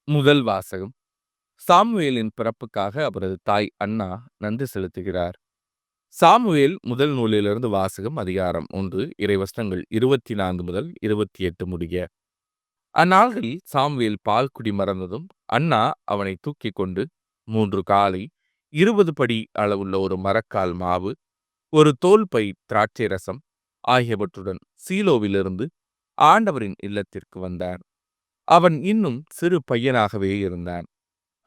முதல் வாசகம். சாமுவேலின் பிறப்புக்காக அவரது தாய் அன்னா நன்றி செலுத்துகிறார். சாமுவேல் முதல் நூலிலிருந்து வாசகம். அதிகாரம் 1 இறைவசனங்கள் 24 முதல் 28 முடிய. அந்நாள்களில் சாமுவேல் பால் குடி மறந்ததும் அன்னா அவனை தூக்கிக் கொண்டு 3 காளை, 20 படி அளவுள்ள ஒரு மரக்கால் மாவு, ஒரு தோல் பை திராட்சை ரசம் ஆகியவற்றுடன் சீலோவிலிருந்து ஆண்டவரின் இல்லத்திற்கு வந்தார். அவன் இன்னும் சிறு பையனாகவே இருந்தான்.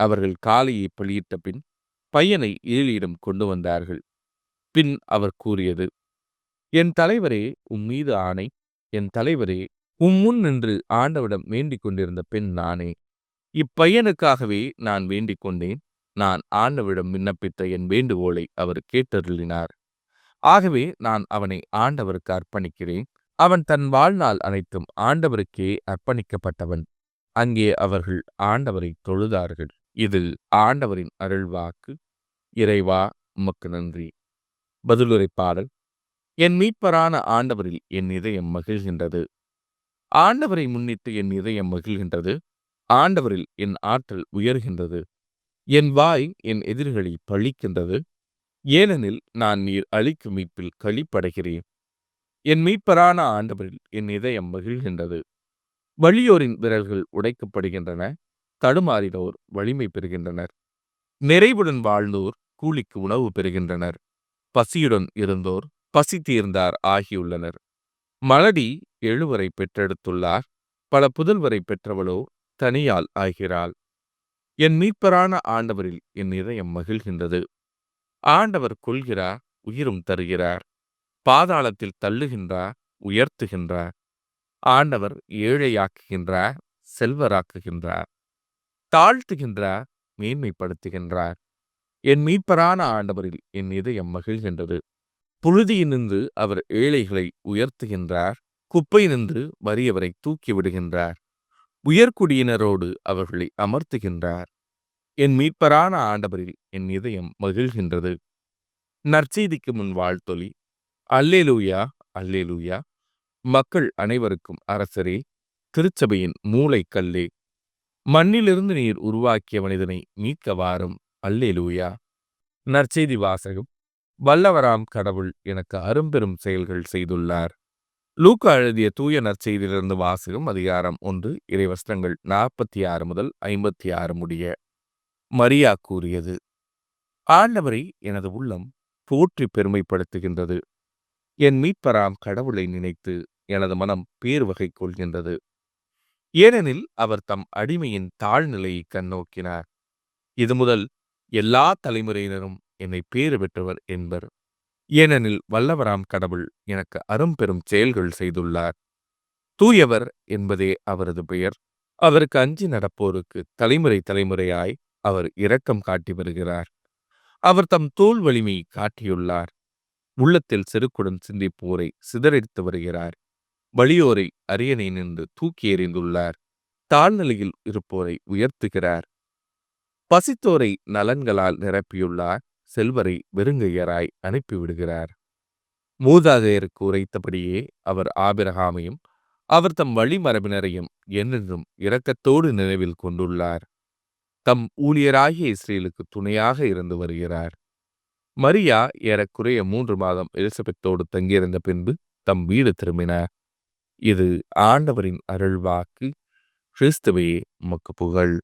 அவர்கள் காளையை பலியிட்ட பின் பையனை ஏலியிடம் கொண்டு வந்தார்கள். பின் அவர் கூறியது: என் தலைவரே, உம்மீது ஆணை. என் தலைவரே, முன் நின்று ஆண்டவிடம் வேண்டிக் கொண்டிருந்த பெண் நானே. இப்பையனுக்காகவே நான் வேண்டிக் கொண்டேன். நான் ஆண்டவிடம் விண்ணப்பித்த என் வேண்டுகோளை அவர் கேட்டருளினார். ஆகவே நான் அவனை ஆண்டவருக்கு அர்ப்பணிக்கிறேன். அவன் தன் வாழ்நாள் அனைத்தும் ஆண்டவருக்கே அர்ப்பணிக்கப்பட்டவன். அங்கே அவர்கள் ஆண்டவரை தொழுதார்கள். இது ஆண்டவரின் அருள்வாக்கு. இறைவா, உமக்கு நன்றி. பதிலுரை பாடல். என் மீட்பரான ஆண்டவரில் என் இதயம் மகிழ்கின்றது. ஆண்டவரை முன்னிட்டு என் இதயம் மகிழ்கின்றது. ஆண்டவரில் என் ஆற்றல் உயர்கின்றது. என் வாய் என் எதிரிகளை பழிக்கின்றது. ஏனெனில் நான் நீர் அளிக்கும் மீட்பில் களிப்படைகிறேன். என் மீட்பரான ஆண்டவரில் என் இதயம் மகிழ்கின்றது. வலியோரின் விரல்கள் உடைக்கப்படுகின்றன. தடுமாறினோர் வலிமை பெறுகின்றனர். நிறைவுடன் வாழ்ந்தோர் கூலிக்கு உணவு பெறுகின்றனர். பசியுடன் இருந்தோர் பசி தீர்ந்தார் ஆகியுள்ளனர். மலடி 7 பெற்றெடுத்துள்ளார். பல புதல்வரை பெற்றவளோ தனியால் ஆகிறாள். என் மீட்பரான ஆண்டவரில் என் இதயம் மகிழ்கின்றது. ஆண்டவர் கொள்கிறார், உயிரும் தருகிறார். பாதாளத்தில் தள்ளுகின்றார், உயர்த்துகின்றார். ஆண்டவர் ஏழையாக்குகின்றார், செல்வராக்குகின்றார். தாழ்த்துகின்றார், மேன்மைப்படுத்துகின்றார். என் மீட்பரான ஆண்டவரில் என் இதயம் மகிழ்கின்றது. புழுதியினின்று அவர் ஏழைகளை உயர்த்துகின்றார். குப்பையினின்று வறியவரை தூக்கி விடுகின்றார். உயர்குடியினரோடு அவர்களை அமர்த்துகின்றார். என் மீட்பரான ஆண்டவரில் என் இதயம் மகிழ்கின்றது. நற்செய்திக்கு முன் வாழ்த்தொலி. அல்லேலூயா, அல்லேலூயா. மக்கள் அனைவருக்கும் அரசரே, திருச்சபையின் மூளைக்கல்லே, மண்ணிலிருந்து நீர் உருவாக்கிய மனிதனை மீட்க வாரும். அல்லேலூயா. நற்செய்தி வாசகம். வல்லவராம் கடவுள் எனக்கு அரும்பெரும் செயல்கள் செய்துள்ளார். லூக்கா எழுதிய தூய நற்செய்தியிலிருந்து வாசகம். அதிகாரம் 1 இறைவசனங்கள் 46 முதல் 56 முடிய. மரியா கூறியது: ஆண்டவரை எனது உள்ளம் போற்றி பெருமைப்படுத்துகின்றது. என் மீட்பராம் கடவுளை நினைத்து எனது மனம் பேர்வகை கொள்கின்றது. ஏனெனில் அவர் தம் அடிமையின் தாழ்நிலையை கண்ணோக்கினார். இது முதல் எல்லா தலைமுறையினரும் என்னை பேறு பெற்றவர் என்பர். ஏனெனில் வல்லவராம் கடவுள் எனக்கு அரும்பெரும் செயல்கள் செய்துள்ளார். தூயவர் என்பதே அவரது பெயர். அவருக்கு அஞ்சி நடப்போருக்கு தலைமுறை தலைமுறையாய் அவர் இரக்கம் காட்டி வருகிறார். அவர் தம் தோல் வலிமையை காட்டியுள்ளார். உள்ளத்தில் செருக்குடன் சிந்திப்போரை சிதறடித்து வருகிறார். வலியோரை அரியணை நின்று தூக்கி எறிந்துள்ளார். தாழ்நிலையில் இருப்போரை உயர்த்துகிறார். பசித்தோரை நலன்களால் நிரப்பியுள்ளார். செல்வரை வெறுங்கையராய் அனுப்பிவிடுகிறார். மூதாதையருக்கு உரைத்தபடியே அவர் ஆபிரகாமையும் அவர் தம் வழிமரபினரையும் என்றென்றும் இரக்கத்தோடு நினைவில் கொண்டுள்ளார். தம் ஊழியராகிய இஸ்ரேலுக்கு துணையாக இருந்து வருகிறார். மரியா ஏறக்குறைய 3 மாதம் எலிசபெத்தோடு தங்கியிருந்த பின்பு தம் வீடு திரும்பினார். இது ஆண்டவரின் அருள்வாக்கு. கிறிஸ்துவே, உமக்கு புகழ்.